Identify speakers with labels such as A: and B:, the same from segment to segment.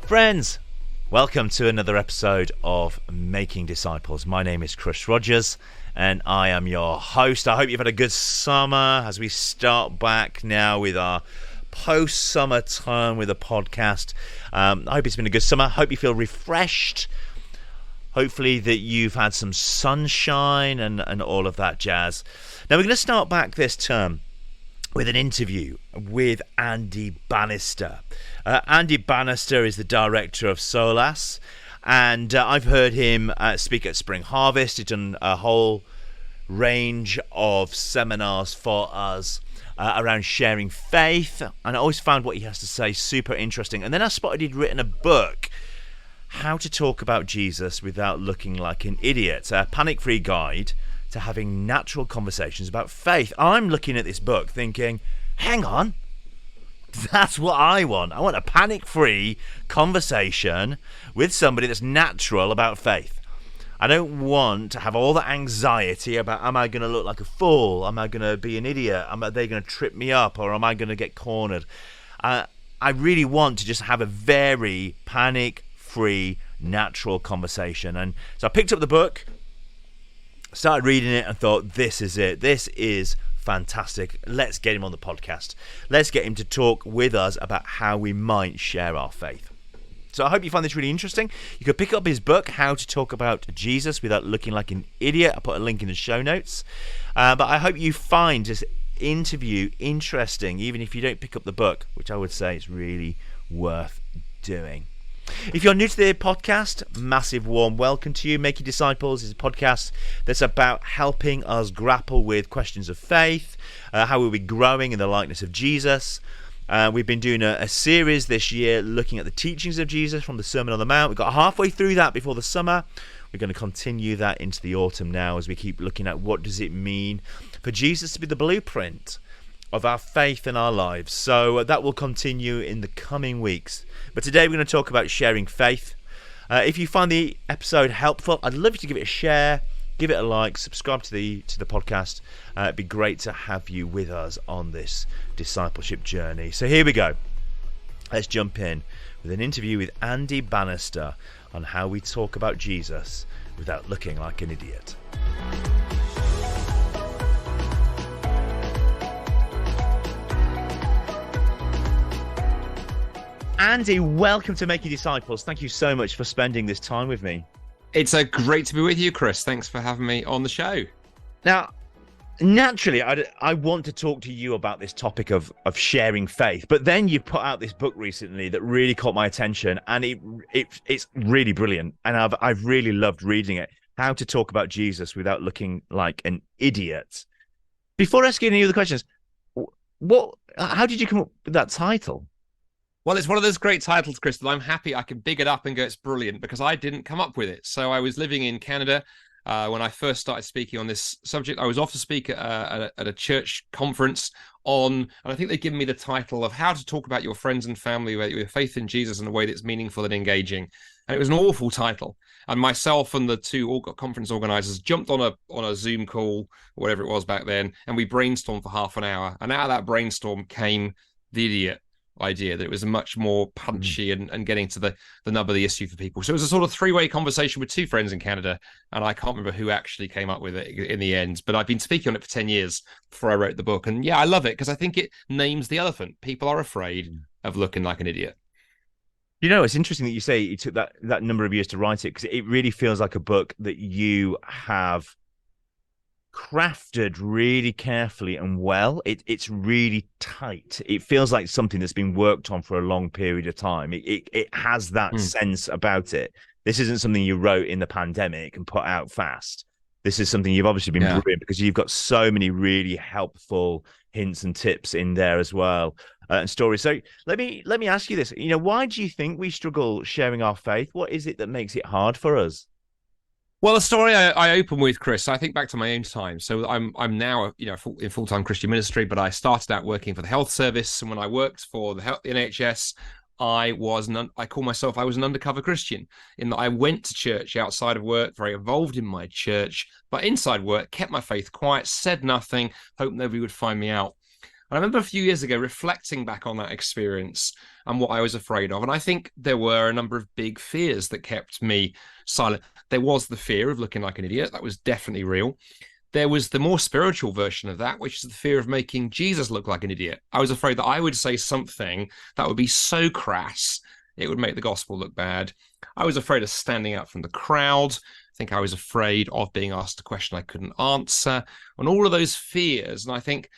A: Friends, welcome to another episode of Making Disciples. My name is Cris Rogers and I am your host. I hope you've had a good summer as we start back now with our post-summer term with a podcast. I hope it's been a good summer. I hope you feel refreshed. Hopefully that you've had some sunshine and all of that jazz. Now we're going to start back this term with an interview with Andy Bannister. Andy Bannister is the director of Solas, and I've heard him speak at Spring Harvest. He's done a whole range of seminars for us around sharing faith, and I always found what he has to say super interesting. And then I spotted he'd written a book, How to Talk About Jesus Without Looking Like an Idiot, a panic-free guide to having natural conversations about faith. I'm looking at this book thinking, hang on, that's what I want. I want a panic-free conversation with somebody that's natural about faith. I don't want to have all the anxiety about, am I going to look like a fool? Am I going to be an idiot? Are they going to trip me up? Or am I going to get cornered? I really want to just have a very panic-free, natural conversation. And so I picked up the book, started reading it and thought, this is it. This is fantastic. Let's get him on the podcast. Let's get him to talk with us about how we might share our faith. So I hope you find this really interesting. You could pick up his book, How to Talk About Jesus Without Looking Like an Idiot. I'll put a link in the show notes. But I hope you find this interview interesting, even if you don't pick up the book, which I would say is really worth doing. If you're new to the podcast, massive warm welcome to you. Making Disciples is a podcast that's about helping us grapple with questions of faith. How are we growing in the likeness of Jesus? We've been doing a series this year looking at the teachings of Jesus from the Sermon on the Mount. We got halfway through that before the summer. We're going to continue that into the autumn now as we keep looking at what does it mean for Jesus to be the blueprint of our faith in our lives. So that will continue in the coming weeks. But today we're going to talk about sharing faith. If you find the episode helpful, I'd love you to give it a share, give it a like, subscribe to the podcast. It'd be great to have you with us on this discipleship journey. So here we go. Let's jump in with an interview with Andy Bannister on how we talk about Jesus without looking like an idiot. Andy, welcome to Making Disciples. Thank you so much for spending this time with me.
B: It's great to be with you, Chris. Thanks for having me on the show.
A: Now, naturally, I want to talk to you about this topic of sharing faith, but then you put out this book recently that really caught my attention, and it's really brilliant, and I've really loved reading it. How to Talk About Jesus Without Looking Like an Idiot. Before asking any other questions, how did you come up with that title?
B: Well, it's one of those great titles, Chris, that I'm happy I can big it up and go, it's brilliant, because I didn't come up with it. So I was living in Canada when I first started speaking on this subject. I was off to speak at a church conference and I think they'd given me the title of How to Talk About Your Friends and Family with Your Faith in Jesus in a way that's meaningful and engaging. And it was an awful title. And myself and the two conference organizers jumped on a Zoom call, or whatever it was back then, and we brainstormed for half an hour. And out of that brainstorm came the idiot idea, that it was much more punchy and getting to the nub of the issue for people. So it was a sort of three-way conversation with two friends in Canada, and I can't remember who actually came up with it in the end, but I've been speaking on it for 10 years before I wrote the book. And yeah, I love it because I think it names the elephant. People are afraid of looking like an idiot.
A: You know, it's interesting that you say it took that number of years to write it, because it really feels like a book that you have crafted really carefully and well. It's really tight. It feels like something that's been worked on for a long period of time. It has that sense about it. This isn't something you wrote in the pandemic and put out fast. This is something you've obviously been brilliant, because you've got so many really helpful hints and tips in there as well, and stories. So let me ask you this. You know, why do you think we struggle sharing our faith? What is it that makes it hard for us?
B: Well, the story I open with, Chris, I think back to my own time. So I'm now, in full-time Christian ministry, but I started out working for the health service, and when I worked for the NHS, I was an undercover Christian, in that I went to church outside of work, very involved in my church, but inside work, kept my faith quiet, said nothing, hoped nobody would find me out. And I remember a few years ago reflecting back on that experience and what I was afraid of. And I think there were a number of big fears that kept me silent. There was the fear of looking like an idiot. That was definitely real. There was the more spiritual version of that, which is the fear of making Jesus look like an idiot. I was afraid that I would say something that would be so crass, it would make the gospel look bad. I was afraid of standing out from the crowd. I think I was afraid of being asked a question I couldn't answer, and all of those fears. And I think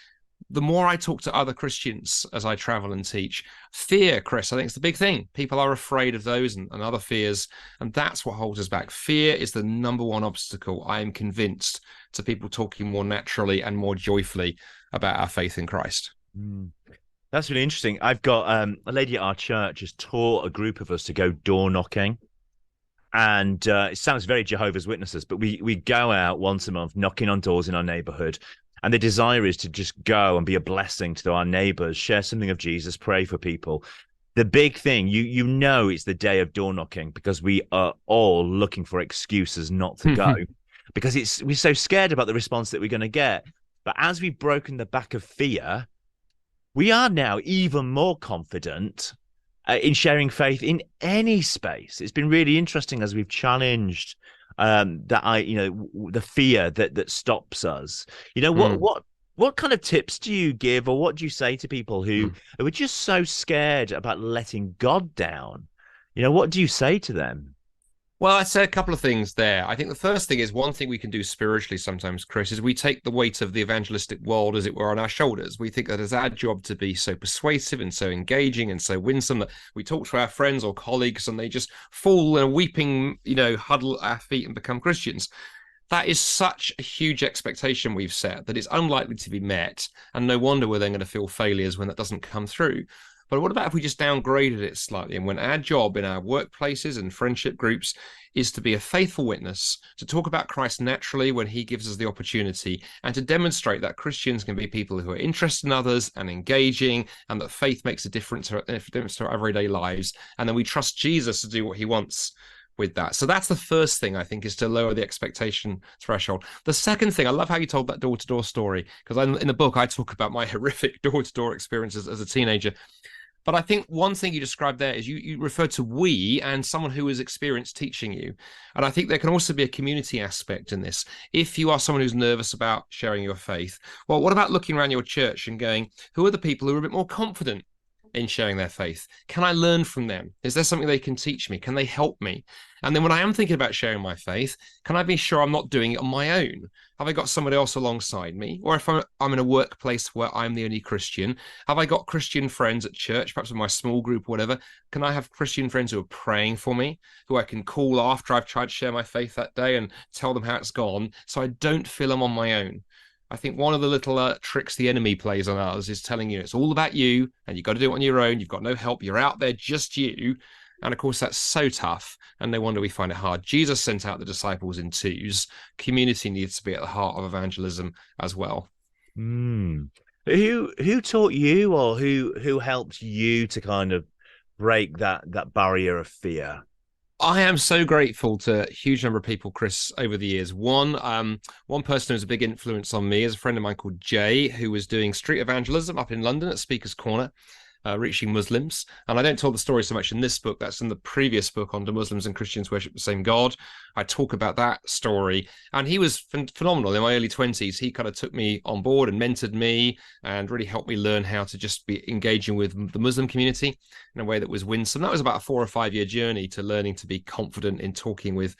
B: the more I talk to other Christians as I travel and teach, fear, Chris, I think it's the big thing. People are afraid of those and other fears, and that's what holds us back. Fear is the number one obstacle, I am convinced, to people talking more naturally and more joyfully about our faith in Christ.
A: Mm. That's really interesting. I've got a lady at our church has taught a group of us to go door knocking. And it sounds very Jehovah's Witnesses, but we go out once a month knocking on doors in our neighborhood. And the desire is to just go and be a blessing to our neighbors, share something of Jesus, pray for people. The big thing, you know, it's the day of door knocking because we are all looking for excuses not to go because we're so scared about the response that we're going to get. But as we've broken the back of fear, we are now even more confident in sharing faith in any space. It's been really interesting as we've challenged the fear that stops us. What kind of tips do you give, or what do you say to people who are just so scared about letting God down? What do you say to them?
B: Well, I'd say a couple of things there. I think the first thing is one thing we can do spiritually sometimes, Chris, is we take the weight of the evangelistic world, as it were, on our shoulders. We think that it's our job to be so persuasive and so engaging and so winsome that we talk to our friends or colleagues and they just fall in a weeping, huddle at our feet and become Christians. That is such a huge expectation we've set that it's unlikely to be met. And no wonder we're then going to feel failures when that doesn't come through. But what about if we just downgraded it slightly and when our job in our workplaces and friendship groups is to be a faithful witness, to talk about Christ naturally when he gives us the opportunity, and to demonstrate that Christians can be people who are interested in others and engaging, and that faith makes a difference to our everyday lives. And then we trust Jesus to do what he wants with that. So that's the first thing, I think, is to lower the expectation threshold. The second thing, I love how you told that door-to-door story, because in the book I talk about my horrific door-to-door experiences as a teenager. But I think one thing you described there is you referred to we and someone who has experienced teaching you. And I think there can also be a community aspect in this. If you are someone who's nervous about sharing your faith, well, what about looking around your church and going, who are the people who are a bit more confident in sharing their faith? Can I learn from them? Is there something they can teach me? Can they help me? And then when I am thinking about sharing my faith, can I be sure I'm not doing it on my own? Have I got somebody else alongside me? Or if I'm in a workplace where I'm the only Christian, have I got Christian friends at church, perhaps in my small group or whatever? Can I have Christian friends who are praying for me, who I can call after I've tried to share my faith that day and tell them how it's gone, so I don't feel I'm on my own? I think one of the little tricks the enemy plays on us is telling you it's all about you and you've got to do it on your own. You've got no help. You're out there, just you. And of course, that's so tough. And no wonder we find it hard. Jesus sent out the disciples in twos. Community needs to be at the heart of evangelism as well.
A: Who taught you, or who helped you to kind of break that barrier of fear?
B: I am so grateful to a huge number of people, Chris, over the years. One person who's a big influence on me is a friend of mine called Jay, who was doing street evangelism up in London at Speaker's Corner, reaching Muslims. And I don't tell the story so much in this book. That's in the previous book on Do Muslims and Christians Worship the Same God. I talk about that story. And he was phenomenal. In my early 20s, he kind of took me on board and mentored me and really helped me learn how to just be engaging with the Muslim community in a way that was winsome. That was about a 4 or 5 year journey to learning to be confident in talking with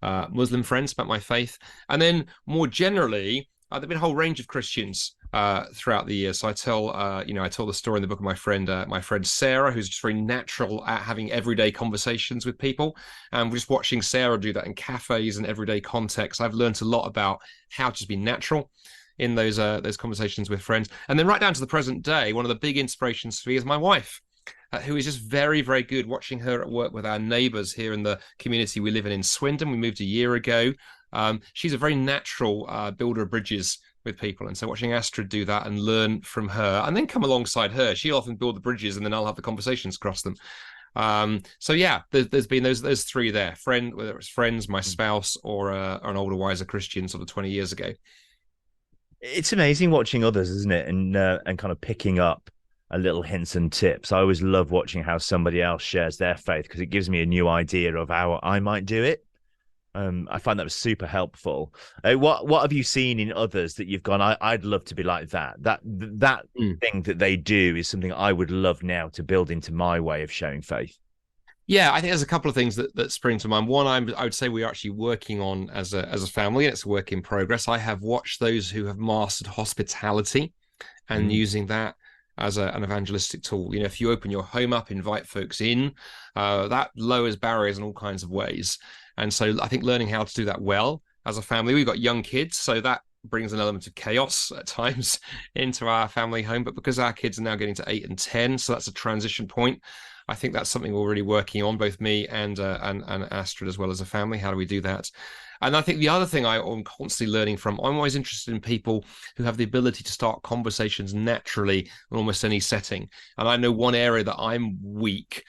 B: Muslim friends about my faith. And then more generally, there've been a whole range of Christians throughout the years. So I tell the story in the book of my friend Sarah, who's just very natural at having everyday conversations with people. And just watching Sarah do that in cafes and everyday contexts, I've learned a lot about how to just be natural in those conversations with friends. And then right down to the present day, one of the big inspirations for me is my wife, who is just very, very good. Watching her at work with our neighbours here in the community we live in Swindon. We moved a year ago. She's a very natural builder of bridges with people. And so watching Astrid do that and learn from her and then come alongside her, she'll often build the bridges and then I'll have the conversations across them. So yeah, there's been those three there, whether it's friends, my spouse, or an older, wiser Christian sort of 20 years ago.
A: It's amazing watching others, isn't it? And kind of picking up a little hints and tips. I always love watching how somebody else shares their faith because it gives me a new idea of how I might do it. I find that was super helpful. What have you seen in others that you've gone? I'd love to be like that. That thing that they do is something I would love now to build into my way of showing faith.
B: Yeah, I think there's a couple of things that spring to mind. One, I would say we're actually working on as a family, and it's a work in progress. I have watched those who have mastered hospitality and
A: Mm.
B: using that as an evangelistic tool. You know, if you open your home up, invite folks in, that lowers barriers in all kinds of ways. And so I think learning how to do that well as a family, we've got young kids, so that brings an element of chaos at times into our family home. But because our kids are now getting to 8 and 10, so that's a transition point. I think that's something we're really working on, both me and Astrid, as well as a family. How do we do that? And I think the other thing I'm constantly learning from, I'm always interested in people who have the ability to start conversations naturally in almost any setting. And I know one area that I'm weak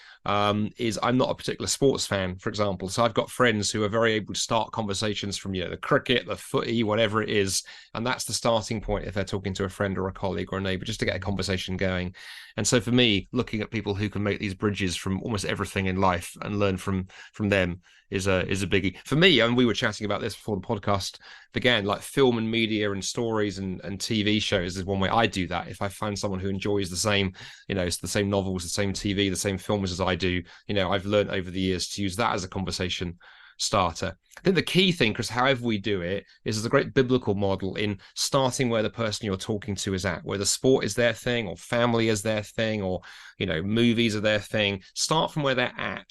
B: is I'm not a particular sports fan, for example. So I've got friends who are very able to start conversations from, the cricket, the footy, whatever it is. And that's the starting point if they're talking to a friend or a colleague or a neighbor, just to get a conversation going. And so for me, looking at people who can make these bridges from almost everything in life and learn from them is a biggie for me. And we were chatting about this before the podcast began, like film and media and stories and TV shows is one way I do that. If I find someone who enjoys the same, it's the same novels, the same TV, the same films as I do, I've learned over the years to use that as a conversation starter. I think the key thing, Chris, however we do it, is there's a great biblical model in starting where the person you're talking to is at, whether sport is their thing or family is their thing or, movies are their thing. Start from where they're at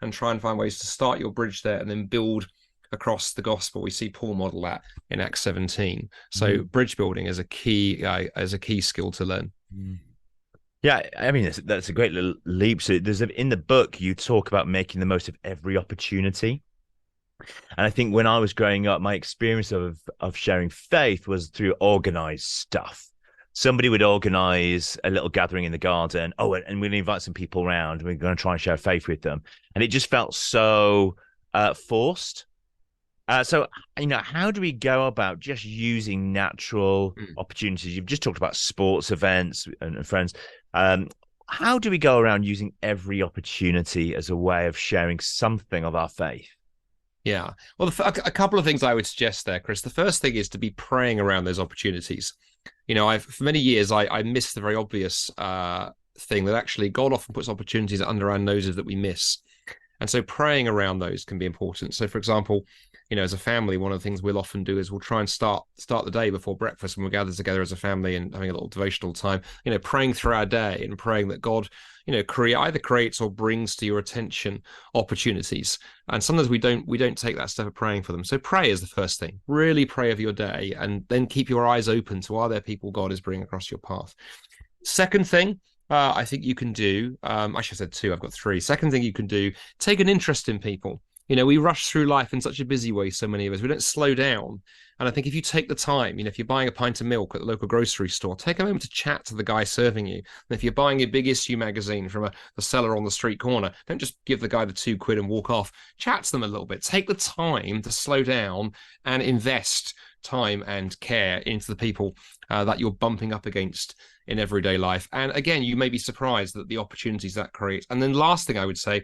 B: and try and find ways to start your bridge there and then build across the gospel. We see Paul model that in Acts 17. So bridge building is a key skill to learn.
A: Yeah, I mean that's a great little leap. So in the book you talk about making the most of every opportunity. And I think when I was growing up, my experience of sharing faith was through organized stuff. Somebody would organize a little gathering in the garden. Oh, and we're going to invite some people around. We're going to try and share faith with them. And it just felt so forced. So, how do we go about just using natural opportunities? You've just talked about sports events and friends. How do we go around using every opportunity as a way of sharing something of our faith?
B: Yeah. Well, a couple of things I would suggest there, Chris. The first thing is to be praying around those opportunities. For many years, I missed the very obvious thing that actually God often puts opportunities under our noses that we miss. And so praying around those can be important. So, for example, as a family, one of the things we'll often do is we'll try and start the day before breakfast when we gather together as a family and having a little devotional time, praying through our day and praying that God, either creates or brings to your attention opportunities. And sometimes we don't take that step of praying for them. So pray is the first thing. Really pray over your day and then keep your eyes open to, are there people God is bringing across your path? Second thing, I think you can do, actually I said two, I've got three. Second thing you can do, take an interest in people. We rush through life in such a busy way, so many of us, we don't slow down. And I think if you take the time, if you're buying a pint of milk at the local grocery store, take a moment to chat to the guy serving you. And if you're buying a big issue magazine from the seller on the street corner, don't just give the guy the £2 and walk off. Chat to them a little bit. Take the time to slow down and invest time and care into the people that you're bumping up against in everyday life. And again, you may be surprised at the opportunities that creates. And then last thing I would say,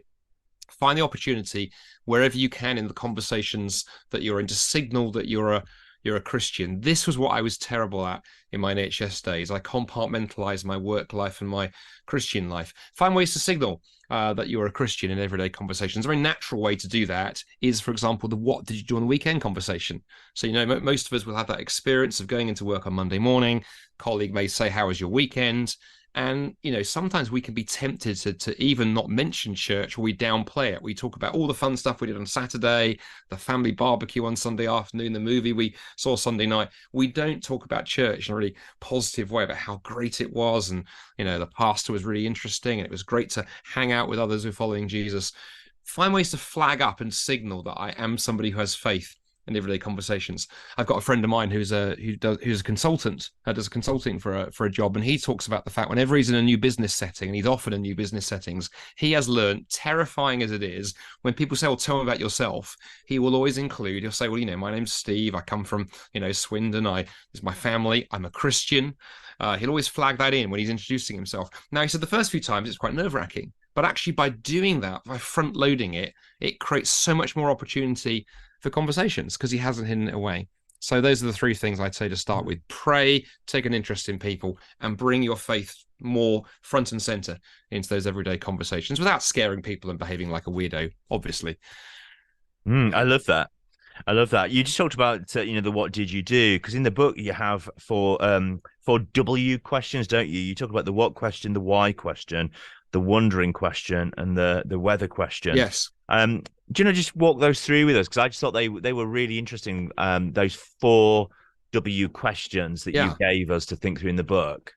B: find the opportunity wherever you can in the conversations that you're in to signal that you're a Christian. This was what I was terrible at in my NHS days. I compartmentalized my work life and my Christian life. Find ways to signal that you're a Christian in everyday conversations. A very natural way to do that is, for example, the "what did you do on the weekend" conversation. So, most of us will have that experience of going into work on Monday morning. Colleague may say, "How was your weekend?" And, sometimes we can be tempted to even not mention church, or we downplay it. We talk about all the fun stuff we did on Saturday, the family barbecue on Sunday afternoon, the movie we saw Sunday night. We don't talk about church in a really positive way about how great it was. And, the pastor was really interesting and it was great to hang out with others who are following Jesus. Find ways to flag up and signal that I am somebody who has faith in everyday conversations. I've got a friend of mine who's a consultant, does consulting for a job, and he talks about the fact whenever he's in a new business setting, and he's often in new business settings, he has learned, terrifying as it is, when people say, "Well, tell me about yourself," he will always include. He'll say, "Well, my name's Steve. I come from Swindon. This is my family. I'm a Christian." He'll always flag that in when he's introducing himself. Now, he said the first few times it's quite nerve-wracking, but actually by doing that, by front-loading it, it creates so much more opportunity for conversations because he hasn't hidden it away. So those are the three things I'd say to start with. Pray, take an interest in people, and bring your faith more front and center into those everyday conversations without scaring people and behaving like a weirdo, obviously.
A: I love that. I love that. You just talked about the what did you do, because in the book you have for W questions, don't you? You talk about the what question, the why question, the wondering question, and the whether question.
B: Yes.
A: Do you just walk those through with us? Because I just thought they were really interesting. Those 4 W questions that you gave us to think through in the book.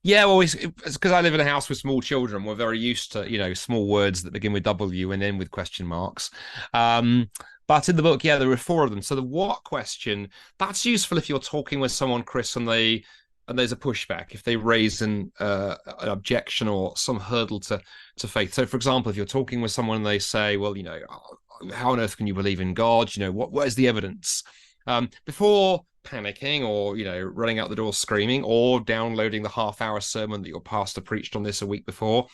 B: Yeah, well, it's because I live in a house with small children. We're very used to, small words that begin with W and end with question marks. But in the book, there are 4 of them. So the what question, that's useful if you're talking with someone, Chris, and there's a pushback, if they raise an objection or some hurdle to faith. So, for example, if you're talking with someone and they say, "Well, how on earth can you believe in God? What is the evidence?" Before panicking or running out the door screaming or downloading the half-hour sermon that your pastor preached on this a week before,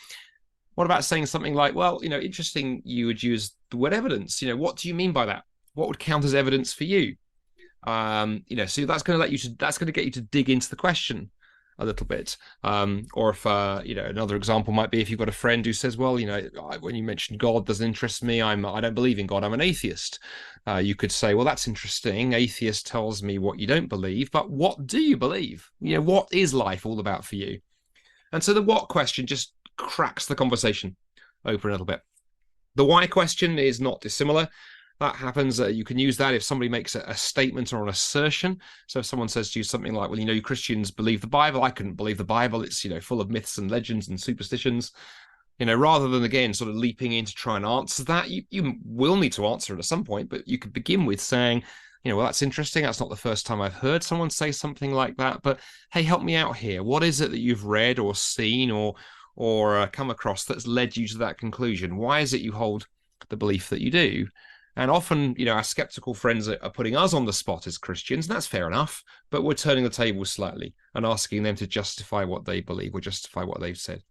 B: what about saying something like, "Well, interesting you would use the word evidence. What do you mean by that? What would count as evidence for you?" So that's going to get you to dig into the question a little bit. Or if another example might be if you've got a friend who says, "Well, when you mentioned God doesn't interest me. I don't believe in God. I'm an atheist." You could say, "Well, that's interesting. Atheist tells me what you don't believe, but what do you believe? What is life all about for you?" And so the what question just cracks the conversation open a little bit. The why question is not dissimilar. That happens. You can use that if somebody makes a statement or an assertion. So if someone says to you something like, "Well, you Christians believe the Bible. I couldn't believe the Bible. It's, full of myths and legends and superstitions." Rather than, again, sort of leaping in to try and answer that, you will need to answer it at some point, but you could begin with saying, "Well, that's interesting. That's not the first time I've heard someone say something like that, but hey, help me out here. What is it that you've read or seen or come across that's led you to that conclusion? Why is it you hold the belief that you do?" And often, our skeptical friends are putting us on the spot as Christians, and that's fair enough, but we're turning the tables slightly and asking them to justify what they believe or justify what they've said.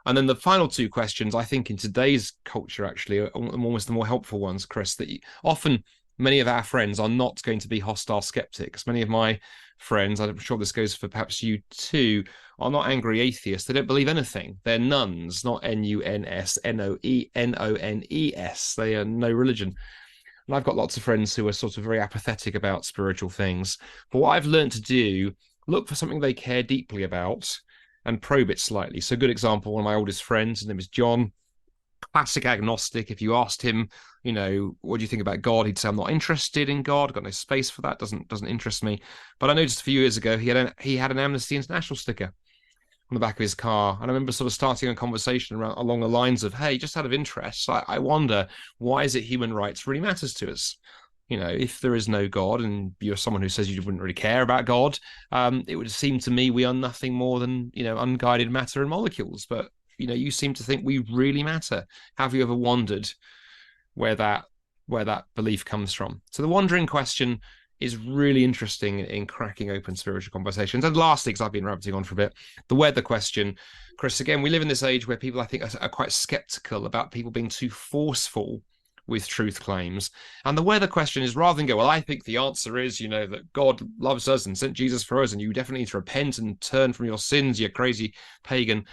B: And then the final 2 questions, I think in today's culture, actually, are almost the more helpful ones, Chris, that often many of our friends are not going to be hostile skeptics. Many of my friends, I'm sure this goes for perhaps you too, are not angry atheists. They don't believe anything. They're nuns, not nuns, nones. They are no religion. And I've got lots of friends who are sort of very apathetic about spiritual things. But what I've learned to do, look for something they care deeply about and probe it slightly. So a good example, one of my oldest friends, his name is John, classic agnostic. If you asked him, what do you think about God? He'd say, "I'm not interested in God. I've got no space for that. Doesn't interest me." But I noticed a few years ago he had an Amnesty International sticker on the back of his car, and I remember sort of starting a conversation along the lines of, "Hey, just out of interest, I wonder, why is it human rights really matters to us? If there is no God and you're someone who says you wouldn't really care about God, it would seem to me we are nothing more than unguided matter and molecules. But you seem to think we really matter. Have you ever wondered where that belief comes from?" So the wandering question is really interesting in cracking open spiritual conversations. And lastly, because I've been rabbiting on for a bit, the weather question, Chris, again, we live in this age where people, I think, are quite skeptical about people being too forceful with truth claims. And the weather question is, rather than go, "Well, I think the answer is, that God loves us and sent Jesus for us, and you definitely need to repent and turn from your sins, you crazy pagan,"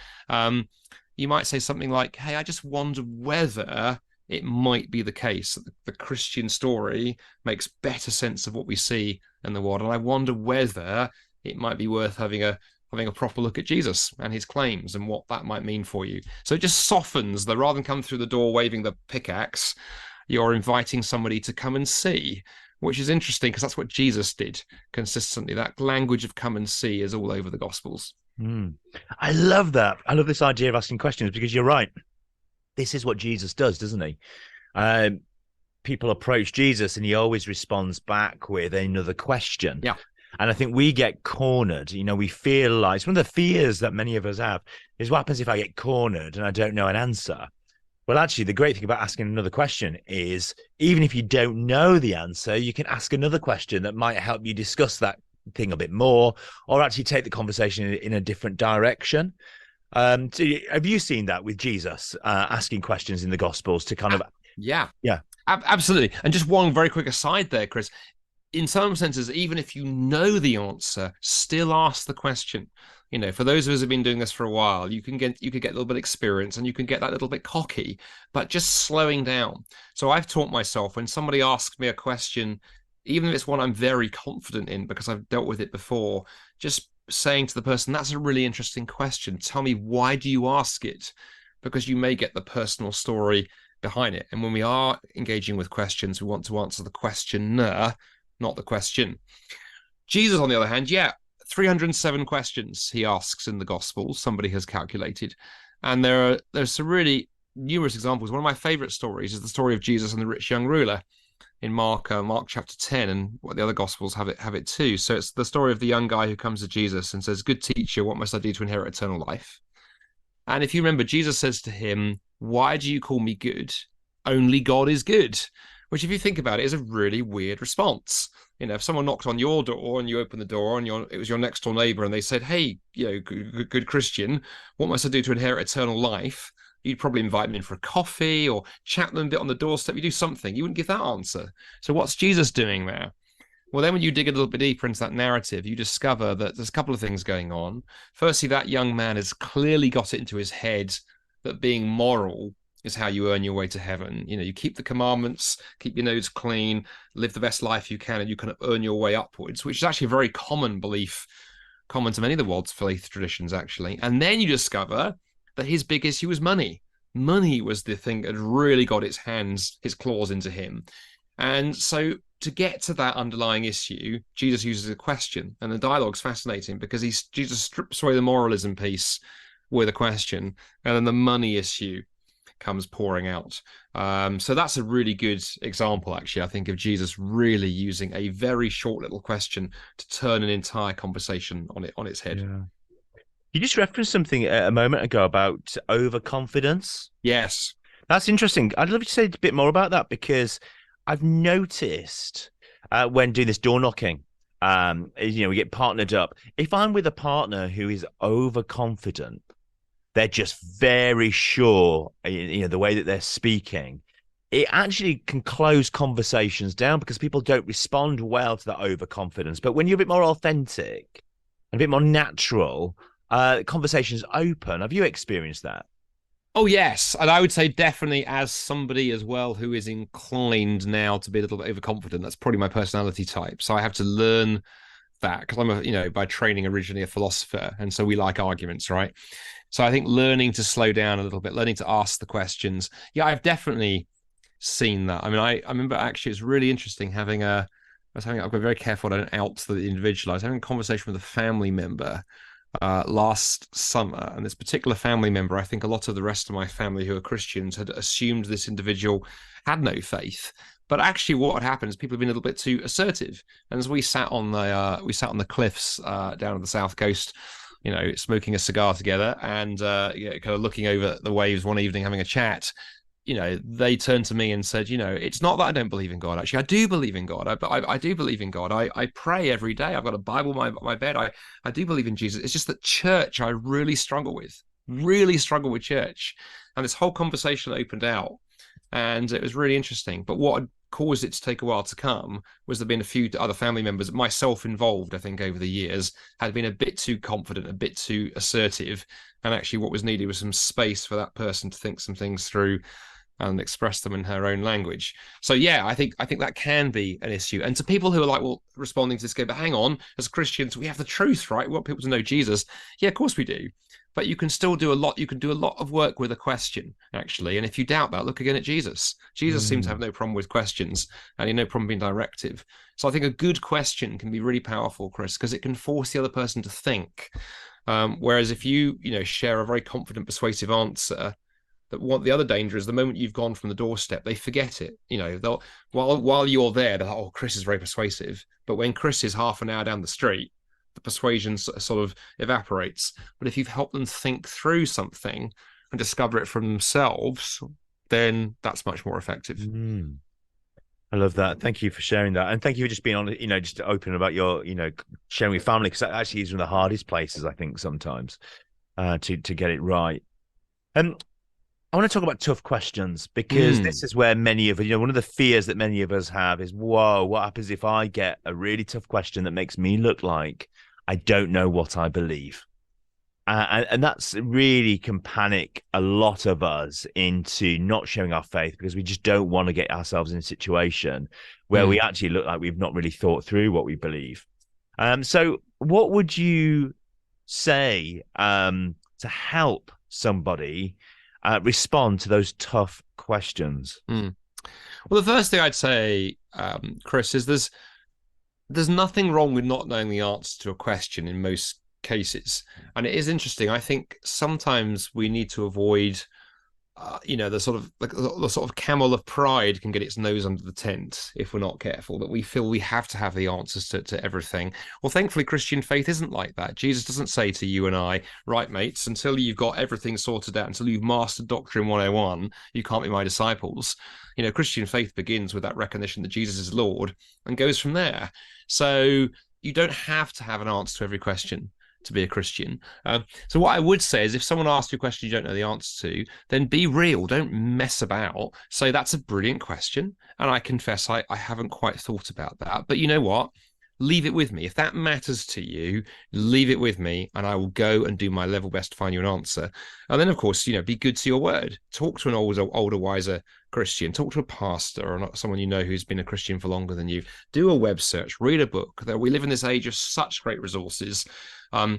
B: you might say something like, "Hey, I just wonder whether it might be the case that the Christian story makes better sense of what we see in the world. And I wonder whether it might be worth having a proper look at Jesus and his claims and what that might mean for you." So it just softens rather than come through the door waving the pickaxe, you're inviting somebody to come and see, which is interesting because that's what Jesus did consistently. That language of come and see is all over the Gospels.
A: I love that. I love this idea of asking questions because you're right. This is what Jesus does, doesn't he? people approach Jesus and he always responds back with another question.
B: Yeah.
A: And I think we get cornered. We feel like it's one of the fears that many of us have is what happens if I get cornered and I don't know an answer? Well, actually, the great thing about asking another question is even if you don't know the answer, you can ask another question that might help you discuss that thing a bit more or actually take the conversation in a different direction. Have you seen that with Jesus asking questions in the Gospels to kind of,
B: Yeah,
A: yeah,
B: absolutely. And just one very quick aside there, Chris. In some senses, even if you know the answer, still ask the question. For those of us who've been doing this for a while, you could get a little bit of experience and you can get that little bit cocky, but just slowing down. So I've taught myself when somebody asks me a question, even if it's one I'm very confident in because I've dealt with it before, just saying to the person, that's a really interesting question. Tell me, why do you ask it? Because you may get the personal story behind it. And when we are engaging with questions, we want to answer the questioner, not the question. Jesus, on the other hand, 307 questions he asks in the Gospels, somebody has calculated. And there's some really numerous examples. One of my favorite stories is the story of Jesus and the rich young ruler in Mark chapter 10, and what the other Gospels have it too. So it's the story of the young guy who comes to Jesus and says, "Good teacher, what must I do to inherit eternal life?" And if you remember, Jesus says to him, "Why do you call me good? Only God is good." Which, if you think about it, is a really weird response. If someone knocked on your door and you opened the door and it was your next door neighbor and they said, "Hey, good Christian, what must I do to inherit eternal life?" You'd probably invite them in for a coffee or chat them a bit on the doorstep. You do something. You wouldn't give that answer. So what's Jesus doing there? Well, then when you dig a little bit deeper into that narrative, you discover that there's a couple of things going on. Firstly, that young man has clearly got it into his head that being moral is how you earn your way to heaven. You keep the commandments, keep your nose clean, live the best life you can, and you can earn your way upwards, which is actually a very common belief, common to many of the world's faith traditions, actually. And then you discover that his big issue was money. Money was the thing that really got its claws into him. And so to get to that underlying issue, Jesus uses a question, and the dialogue's fascinating because Jesus strips away the moralism piece with a question, and then the money issue comes pouring out. So that's a really good example, actually, I think, of Jesus really using a very short little question to turn an entire conversation on its head.
A: Yeah. You just referenced something a moment ago about overconfidence.
B: Yes.
A: That's interesting. I'd love you to say a bit more about that because I've noticed when doing this door knocking, we get partnered up. If I'm with a partner who is overconfident, they're just very sure, the way that they're speaking, it actually can close conversations down because people don't respond well to that overconfidence. But when you're a bit more authentic and a bit more natural, conversations open. Have you experienced that?
B: Oh, yes. And I would say definitely as somebody as well who is inclined now to be a little bit overconfident, that's probably my personality type. So I have to learn that because I'm by training originally a philosopher. And so we like arguments, right? So I think learning to slow down a little bit, learning to ask the questions. Yeah, I've definitely seen that. I mean, I remember actually it's really interesting I've got very careful I don't out the individual. I was having a conversation with a family member last summer, and this particular family member, I think a lot of the rest of my family who are Christians had assumed this individual had no faith. But actually, what had happened is people have been a little bit too assertive. And as we sat on the cliffs down on the south coast, smoking a cigar together and kind of looking over the waves one evening, having a chat. They turned to me and said, it's not that I don't believe in God. Actually, I do believe in God. I do believe in God. I pray every day. I've got a Bible by my bed. I do believe in Jesus. It's just that church I really struggle with church. And this whole conversation opened out and it was really interesting. But what had caused it to take a while to come was there been a few other family members, myself involved, I think over the years, had been a bit too confident, a bit too assertive. And actually what was needed was some space for that person to think some things through and express them in her own language. So yeah, I think that can be an issue. And to people who are like, well, responding to this, go, but hang on, as Christians, we have the truth, right? We want people to know Jesus. Yeah, of course we do. But you can still do a lot. You can do a lot of work with a question, actually. And if you doubt that, look again at Jesus. Jesus seems to have no problem with questions, and he had no problem being directive. So I think a good question can be really powerful, Chris, because it can force the other person to think. Whereas if you share a very confident, persuasive answer, What the other danger is, the moment you've gone from the doorstep, they forget it. They'll while you're there, they're like, oh, Chris is very persuasive. But when Chris is half an hour down the street, the persuasion sort of evaporates. But if you've helped them think through something and discover it for themselves, then that's much more effective.
A: Mm. I love that. Thank you for sharing that. And thank you for just being on, just open about your, sharing with family, because that actually is one of the hardest places, I think, sometimes to get it right. And I want to talk about tough questions, because this is where many of, one of the fears that many of us have is, whoa, what happens if I get a really tough question that makes me look like I don't know what I believe? And that's really can panic a lot of us into not showing our faith, because we just don't want to get ourselves in a situation where we actually look like we've not really thought through what we believe. So what would you say to help somebody respond to those tough questions?
B: Well, the first thing I'd say, Chris, is there's nothing wrong with not knowing the answer to a question in most cases. And it is interesting. I think sometimes we need to avoid the sort of camel of pride can get its nose under the tent if we're not careful, that we feel we have to have the answers to everything. Well, thankfully, Christian faith isn't like that. Jesus doesn't say to you and I, right, mates, until you've got everything sorted out, until you've mastered Doctrine 101, you can't be my disciples. Christian faith begins with that recognition that Jesus is Lord and goes from there. So you don't have to have an answer to every question to be a Christian. So what I would say is, if someone asks you a question you don't know the answer to, then be real. Don't mess about. Say, that's a brilliant question, and I confess I haven't quite thought about that. But you know what? Leave it with me. If that matters to you, leave it with me, and I will go and do my level best to find you an answer. And then, of course, be good to your word. Talk to an older, wiser Christian. Talk to a pastor or not someone who's been a Christian for longer than you. Do a web search. Read a book. We live in this age of such great resources. I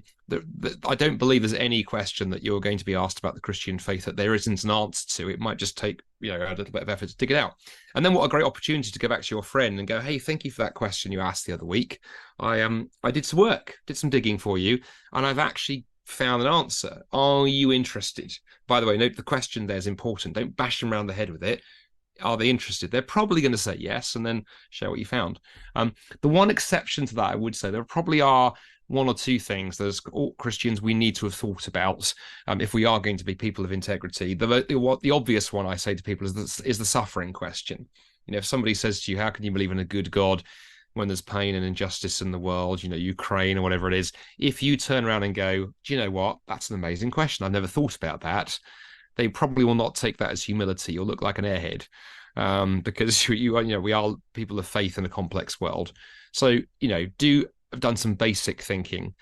B: don't believe there's any question that you're going to be asked about the Christian faith that there isn't an answer to. It might just take a little bit of effort to dig it out. And then what a great opportunity to go back to your friend and go, hey, thank you for that question you asked the other week. I did some work, did some digging for you, and I've actually found an answer. Are you interested? By the way, note the question there is important. Don't bash them around the head with it. Are they interested? They're probably going to say yes, and then share what you found. The one exception to that, I would say, there probably are one or two things that as all Christians we need to have thought about if we are going to be people of integrity. The obvious one I say to people is the suffering question. If somebody says to you, how can you believe in a good God when there's pain and injustice in the world, Ukraine or whatever it is, if you turn around and go, do you know what? That's an amazing question. I've never thought about that. They probably will not take that as humility. You'll look like an airhead because we are people of faith in a complex world. So, I've done some basic thinking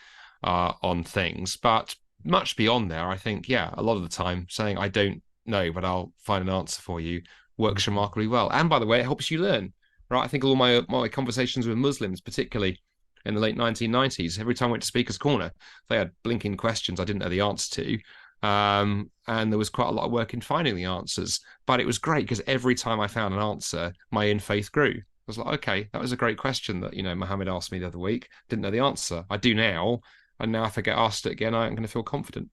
B: on things, but much beyond there, I think, a lot of the time saying, I don't know, but I'll find an answer for you works remarkably well. And by the way, it helps you learn, right? I think all my conversations with Muslims, particularly in the late 1990s, every time I went to Speaker's Corner, they had blinking questions I didn't know the answer to. And there was quite a lot of work in finding the answers, but it was great because every time I found an answer, my in faith grew. I was like, okay, that was a great question that, Mohammed asked me the other week. Didn't know the answer. I do now. And now if I get asked it again, I'm going to feel confident.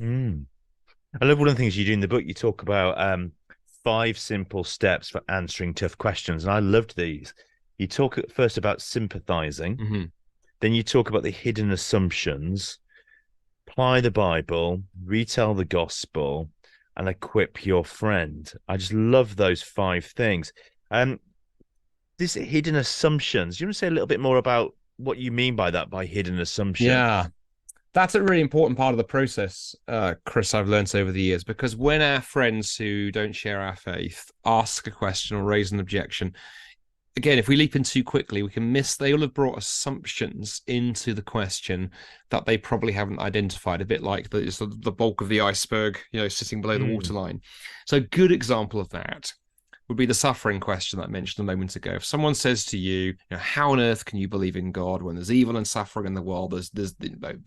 A: I love one of the things you do in the book. You talk about 5 simple steps for answering tough questions. And I loved these. You talk first about sympathizing. Then you talk about the hidden assumptions, apply the Bible, retell the gospel, and equip your friend. I just love those 5 things. This hidden assumptions, do you want to say a little bit more about what you mean by that, by hidden assumptions?
B: Yeah, that's a really important part of the process, Chris, I've learned over the years, because when our friends who don't share our faith ask a question or raise an objection, again, if we leap in too quickly, we can miss. They will have brought assumptions into the question that they probably haven't identified, a bit like the bulk of the iceberg, sitting below the waterline. So a good example of that would be the suffering question that I mentioned a moment ago. If someone says to you, how on earth can you believe in God when there's evil and suffering in the world? There's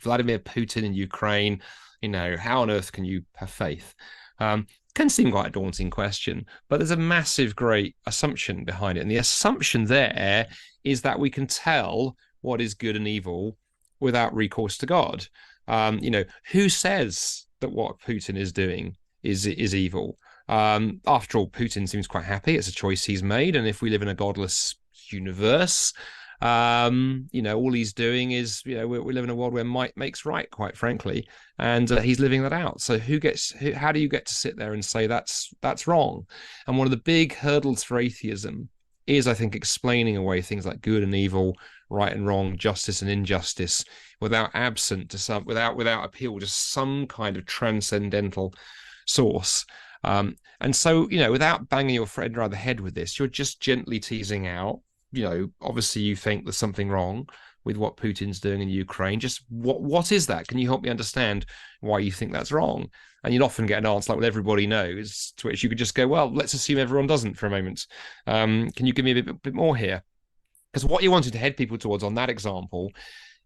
B: Vladimir Putin in Ukraine. How on earth can you have faith? Can seem quite a daunting question, but there's a massive, great assumption behind it. And the assumption there is that we can tell what is good and evil without recourse to God. Who says that what Putin is doing is evil. After all, Putin seems quite happy. It's a choice he's made, and if we live in a godless universe, all he's doing is, we live in a world where might makes right, quite frankly, and he's living that out. So how do you get to sit there and say that's wrong? And one of the big hurdles for atheism is, I think, explaining away things like good and evil, right and wrong, justice and injustice, without appeal to some kind of transcendental source. And so, without banging your friend around the head with this, you're just gently teasing out, obviously you think there's something wrong with what Putin's doing in Ukraine. Just what is that? Can you help me understand why you think that's wrong? And you'd often get an answer like, well, everybody knows, to which you could just go, well, let's assume everyone doesn't for a moment. Can you give me a bit more here? Because what you wanted to head people towards on that example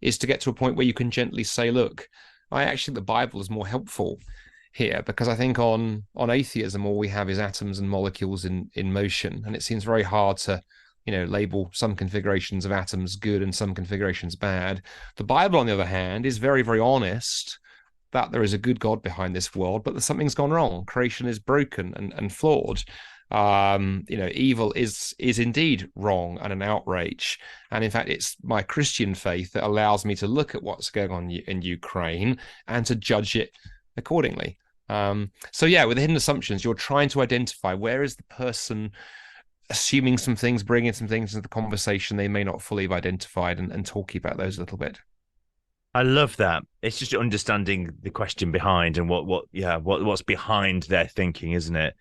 B: is to get to a point where you can gently say, look, I actually think the Bible is more helpful here, because I think on atheism, all we have is atoms and molecules in motion. And it seems very hard to, label some configurations of atoms good and some configurations bad. The Bible, on the other hand, is very, very honest that there is a good God behind this world, but that something's gone wrong. Creation is broken and flawed. Evil is indeed wrong and an outrage. And in fact, it's my Christian faith that allows me to look at what's going on in Ukraine and to judge it accordingly. So yeah, with the hidden assumptions, you're trying to identify where is the person assuming some things, bringing some things into the conversation they may not fully have identified, and talking about those a little bit.
A: I love that. It's just understanding the question behind and what's behind their thinking, isn't it?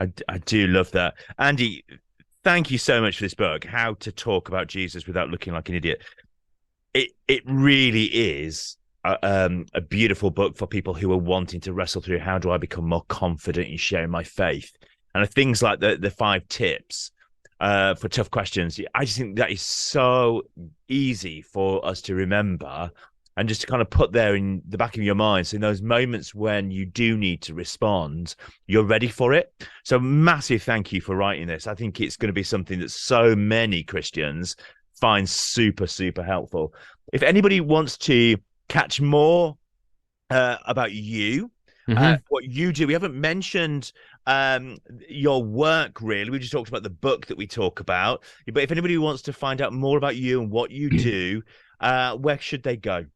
A: I do love that. Andy, thank you so much for this book, How to Talk About Jesus Without Looking Like an Idiot. It really is a beautiful book for people who are wanting to wrestle through, how do I become more confident in sharing my faith? And things like the 5 tips for tough questions. I just think that is so easy for us to remember and just to kind of put there in the back of your mind. So in those moments when you do need to respond, you're ready for it. So massive thank you for writing this. I think it's going to be something that so many Christians find super, super helpful. If anybody wants to catch more about you, what you do, we haven't mentioned your work really. We just talked about the book that we talk about, but if anybody wants to find out more about you and what you do, where should they go?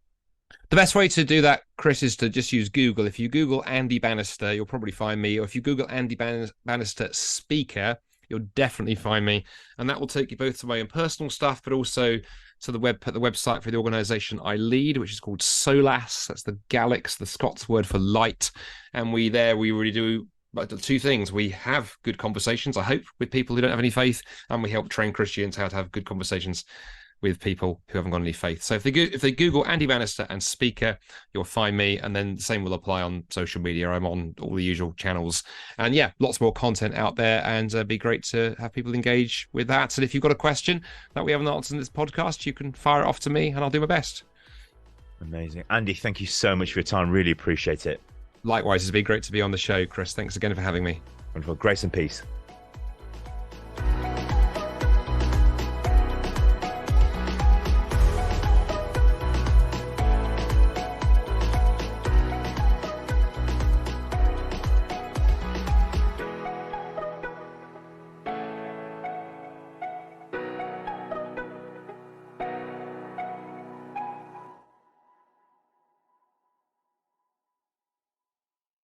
B: The best way to do that, Chris, is to just use Google. If you Google Andy Bannister, you'll probably find me. Or if you Google Andy Bannister speaker, you'll definitely find me. And that will take you both to my own personal stuff, but also to the website for the organization I lead, which is called Solas. That's the Gallics, the Scots word for light. And we really do two things. We have good conversations, I hope, with people who don't have any faith, and we help train Christians how to have good conversations with people who haven't got any faith. So if they Google Andy Bannister and speaker, you'll find me, and then the same will apply on social media. I'm on all the usual channels, and yeah, lots more content out there, and it'd be great to have people engage with that. And if you've got a question that we haven't answered in this podcast, you can fire it off to me and I'll do my best.
A: Amazing. Andy, thank you so much for your time. Really appreciate it.
B: Likewise, it's been great to be on the show, Chris. Thanks again for having me.
A: Wonderful. Grace and peace.